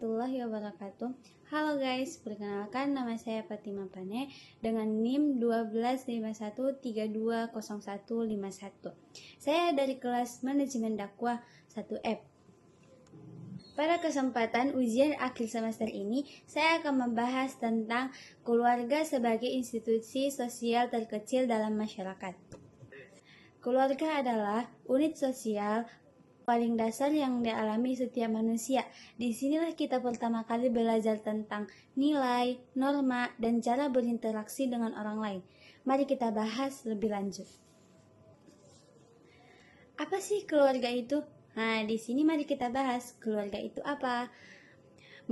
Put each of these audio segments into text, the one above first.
warahmatullahi wabarakatuh. Halo guys, perkenalkan nama saya Fatima Pane dengan NIM 1251320151. Saya dari kelas Manajemen Dakwah 1F. Pada kesempatan ujian akhir semester ini, saya akan membahas tentang keluarga sebagai institusi sosial terkecil dalam masyarakat. Keluarga adalah unit sosial paling dasar yang dialami setiap manusia. Disinilah kita pertama kali belajar tentang nilai, norma, dan cara berinteraksi dengan orang lain. Mari kita bahas lebih lanjut. Apa sih keluarga itu? Nah, di sini mari kita bahas keluarga itu apa.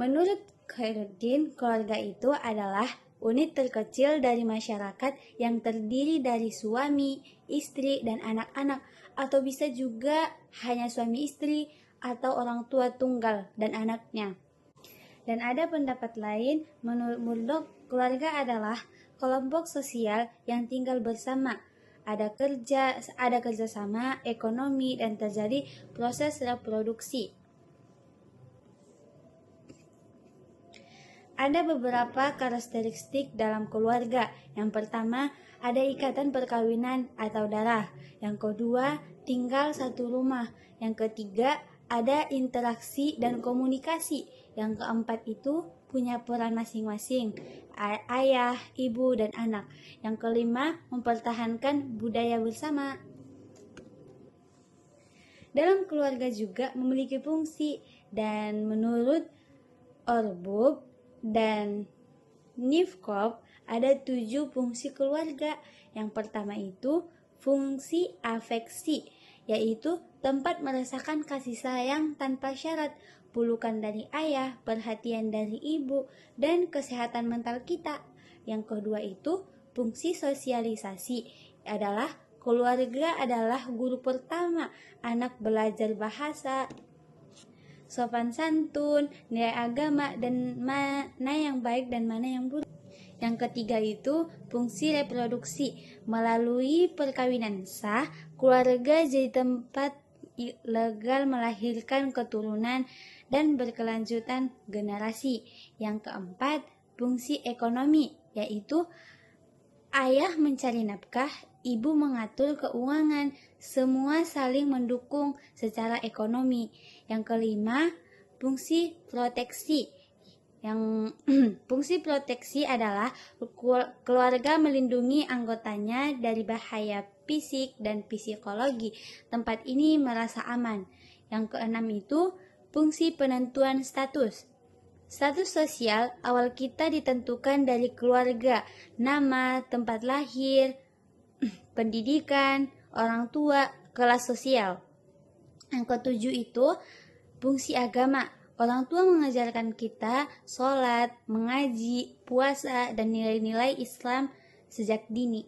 Menurut Khairuddin, keluarga itu adalah unit terkecil dari masyarakat yang terdiri dari suami, istri, dan anak-anak, atau bisa juga hanya suami istri atau orang tua tunggal dan anaknya. Dan ada pendapat lain, menurut Murdoch, keluarga adalah kelompok sosial yang tinggal bersama. Ada kerjasama ekonomi dan terjadi proses reproduksi. Ada beberapa karakteristik dalam keluarga. Yang pertama, ada ikatan perkawinan atau darah. Yang kedua, tinggal satu rumah. Yang ketiga, ada interaksi dan komunikasi. Yang keempat itu punya peran masing-masing, ayah, ibu, dan anak. Yang kelima, mempertahankan budaya bersama. Dalam keluarga juga memiliki fungsi, dan menurut Orbub dan Nivkov ada 7 fungsi keluarga. Yang pertama itu fungsi afeksi, yaitu tempat merasakan kasih sayang tanpa syarat, pelukan dari ayah, perhatian dari ibu, dan kesehatan mental kita. Yang kedua itu fungsi sosialisasi, adalah keluarga adalah guru pertama anak belajar bahasa, sopan santun, nilai agama, dan mana yang baik dan mana yang buruk. Yang ketiga itu fungsi reproduksi. Melalui perkawinan sah, keluarga jadi tempat legal melahirkan keturunan dan berkelanjutan generasi. Yang keempat, fungsi ekonomi, yaitu ayah mencari nafkah, ibu mengatur keuangan, semua saling mendukung secara ekonomi. Yang kelima, fungsi proteksi. Yang fungsi proteksi adalah keluarga melindungi anggotanya dari bahaya fisik dan psikologi. Tempat ini merasa aman. Yang keenam itu fungsi penentuan status. Status sosial awal kita ditentukan dari keluarga, nama, tempat lahir, pendidikan, orang tua, kelas sosial. Yang ketujuh itu fungsi agama. Orang tua mengajarkan kita sholat, mengaji, puasa, dan nilai-nilai Islam sejak dini.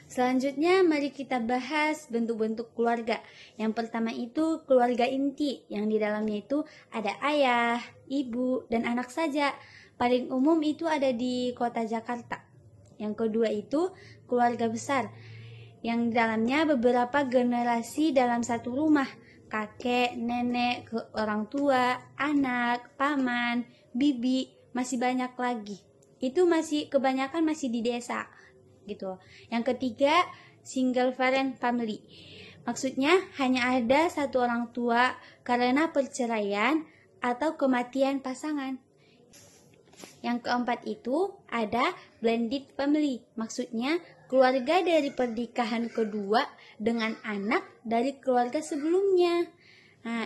Selanjutnya mari kita bahas bentuk-bentuk keluarga. Yang pertama itu keluarga inti, yang di dalamnya itu ada ayah, ibu, dan anak saja. Paling umum itu ada di kota Jakarta. Yang kedua itu keluarga besar, yang di dalamnya beberapa generasi dalam satu rumah. Kakek, nenek, orang tua, anak, paman, bibi, masih banyak lagi. Itu kebanyakan masih di desa gitu. Yang ketiga, single parent family. Maksudnya hanya ada satu orang tua karena perceraian atau kematian pasangan. Yang keempat itu ada blended family. Maksudnya keluarga dari pernikahan kedua dengan anak dari keluarga sebelumnya. Nah,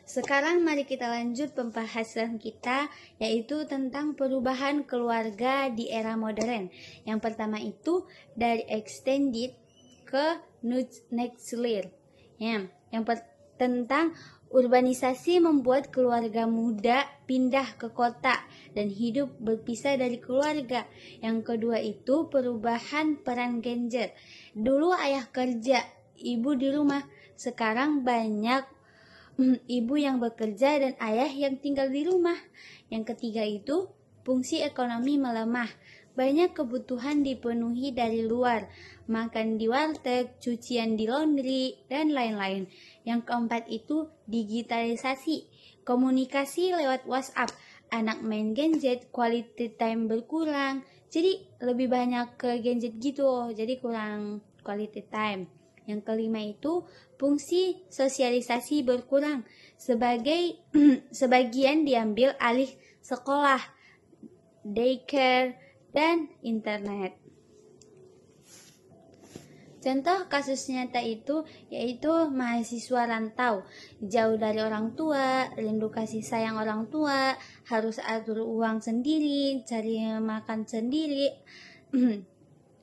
sekarang mari kita lanjut pembahasan kita, yaitu tentang perubahan keluarga di era modern. Yang pertama itu dari extended ke nuclear. Tentang urbanisasi membuat keluarga muda pindah ke kota dan hidup berpisah dari keluarga. Yang kedua itu perubahan peran gender. Dulu ayah kerja, ibu di rumah. Sekarang banyak ibu yang bekerja dan ayah yang tinggal di rumah. Yang ketiga itu fungsi ekonomi melemah. Banyak kebutuhan dipenuhi dari luar, makan di warteg, cucian di laundry, dan lain-lain. Yang keempat itu digitalisasi. komunikasi lewat WhatsApp. Anak main gadget, quality time berkurang. Jadi lebih banyak ke gadget gitu, jadi kurang quality time. Yang kelima itu fungsi sosialisasi berkurang. Sebagian diambil alih sekolah, daycare, dan internet. Contoh kasus nyata itu yaitu mahasiswa rantau, jauh dari orang tua, rindu kasih sayang orang tua, harus atur uang sendiri, cari makan sendiri.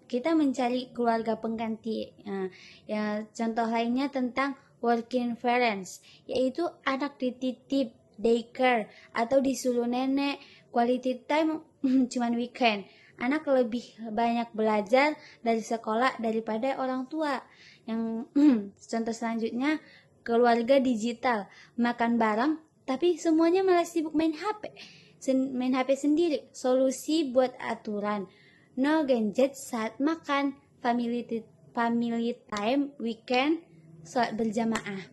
Kita mencari keluarga pengganti. Nah, ya, contoh lainnya tentang working parents, yaitu anak dititip daycare atau disuruh nenek, quality time cuman weekend. Anak lebih banyak belajar dari sekolah daripada orang tua. Yang contoh selanjutnya, keluarga digital, makan bareng tapi semuanya malah sibuk main HP. Main HP sendiri. Solusi buat aturan, no gadget saat makan, family time, weekend, sholat berjamaah.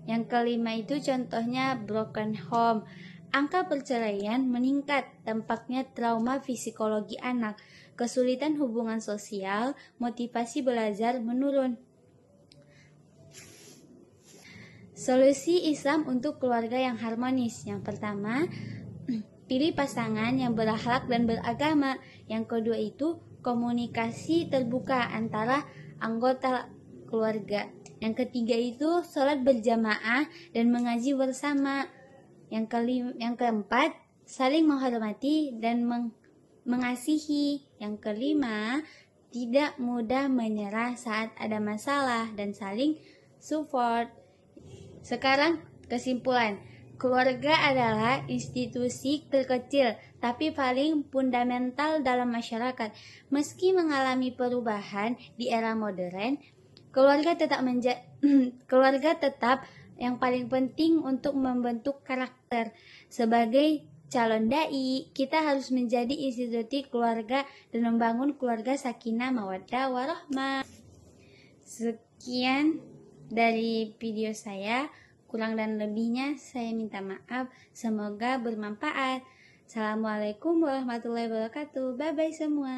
Yang kelima itu contohnya broken home. Angka perceraian meningkat, tampaknya trauma psikologi anak, kesulitan hubungan sosial, motivasi belajar menurun. Solusi Islam untuk keluarga yang harmonis. Yang pertama, pilih pasangan yang berakhlak dan beragama. Yang kedua itu komunikasi terbuka antara anggota keluarga. Yang ketiga itu sholat berjamaah dan mengaji bersama. Yang keempat, saling menghormati dan mengasihi. Yang kelima, tidak mudah menyerah saat ada masalah dan saling support. Sekarang kesimpulan, keluarga adalah institusi terkecil tapi paling fundamental dalam masyarakat. Meski mengalami perubahan di era modern, keluarga tetap yang paling penting untuk membentuk karakter. Sebagai calon dai, kita harus menjadi institusi keluarga dan membangun keluarga sakinah mawaddah warahmah. Sekian dari video saya, kurang dan lebihnya saya minta maaf. Semoga bermanfaat. Assalamualaikum warahmatullahi wabarakatuh. Bye bye semua.